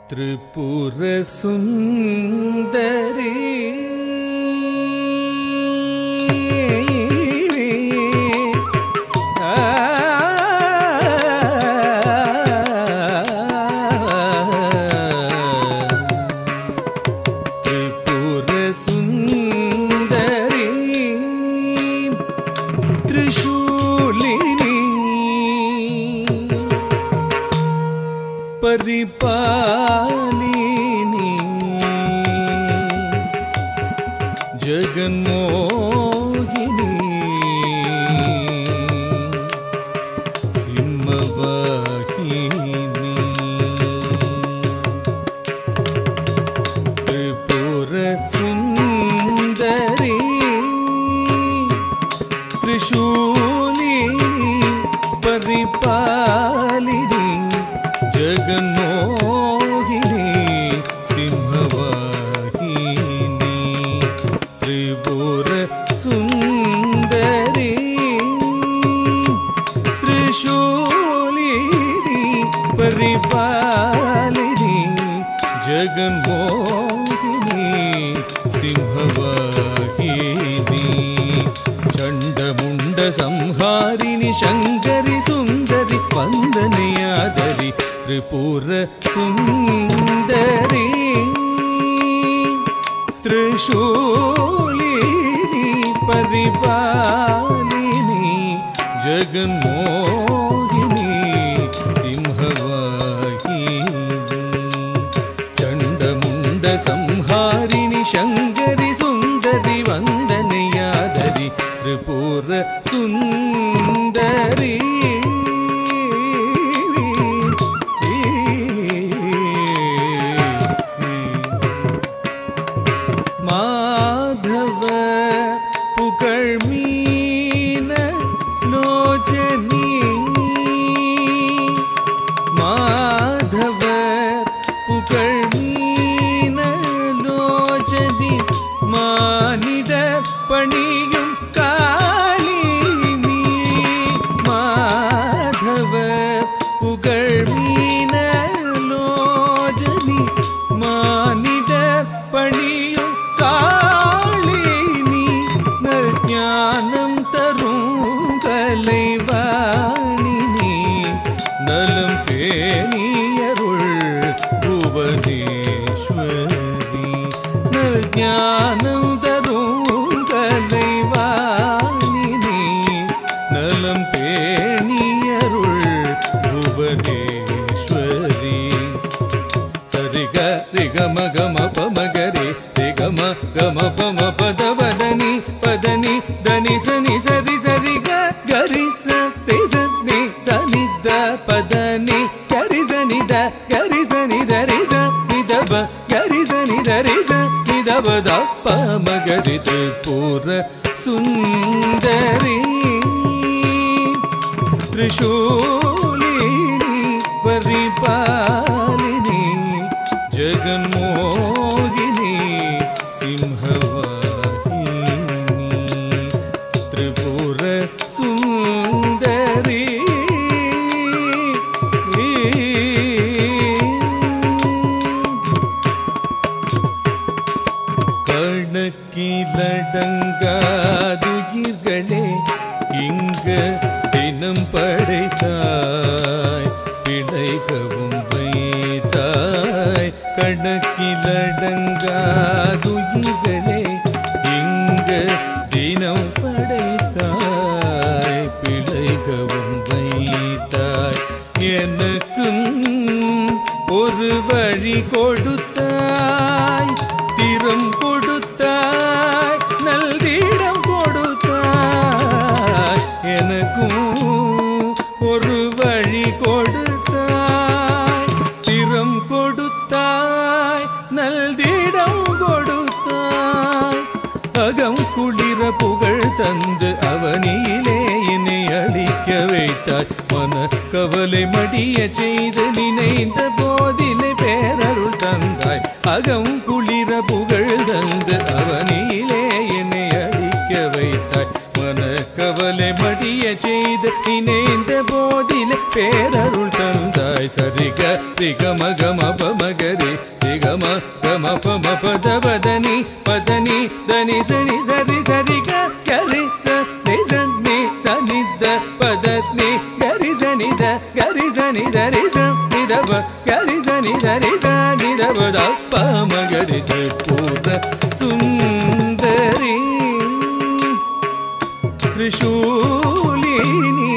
त्रिपुर सुंदरी त्रिपुर सुंदरी त्रिशूलिनी परिपालिनी जगन्मोहिनी सिंहवाहिनी त्रिपुर सुंदरी त्रिशूलिनी परिपालिनी जगन्मोहिनी सिंहवाहिनी त्रिपुर सुंदरी त्रिशूलिनी परिपालिनी जगन्मोहिनी सिंहवाहिनी चंडमुंड संहारिणी शंकरी सुंदरी वंदनीयादरी त्रिपुर सुंदरी त्रिशूलिनी परिपालिनी जगन्मोहिनी सिंहवाहिनी चंडमुंड संहारिणी शंकरी सुंदरी वंदनीयादरी त्रिपुर सुंदरी त्रिपुर सुंदरी त्रिशूलिनी परिपालिनी जगन्मोहिनी सिंहवाहिनी त्रिपुर सुंदरी लडंगादुयिर्गळे इंग दिनम पடைத்தாய் பிழைக்கவும் வைத்தாய் கணக்கிலடங்காதுயிர்களே இங்க தினம் படைத்தாய் பிழைக்கவும் வைத்தாய் எனக்கும் ஒரு வழி கொடுத்தாய் திறம் கொடுத்தாய் நல்திடம் கொடுத்தாய் எனக்கும் ஒரு வழி கொடுத்தாய் திறம் கொடுத்தாய் நல்திடம் கொடுத்தாய் அகம் குளிர புகழ் தந்து அவனியிலே என்னை அழிக்க வைத்தாய் மன கவலை மடிய செய்து நினைந்த போதிலே பேரருள் தந்தாய் அகம் குளிர புகழ் தந்து அவனியிலே என்னை அழிக்க வைத்தாய் மன மனக்கவலை மடிய செய்து இணைந்த போதிலே பேரருள் தந்தாய் சரிக ரிகம கம பமகரி ரிகம கம பம பதவதனி பதனி தனி சனி சரி சரிக கரி சனி சனி சனித பதனி கரி சனித கரி சனி தரி சனிதப கரி சனி தரி சனிதப பமகரி பூர சுந்தரி त्रिशूलिनी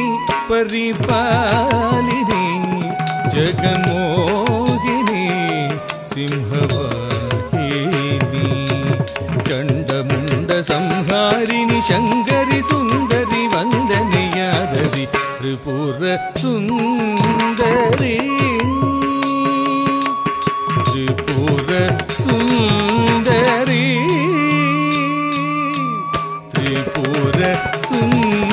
परिपालिनी जगन्मोहिनी सिंहवाहिनी चण्डमुण्ड संहारिणी शङ्करि सुन्दरि वन्दनि यादरि त्रिपुर सुन्दरी त्रिपुर सुन्दरी त्रिपुर सुन्दरी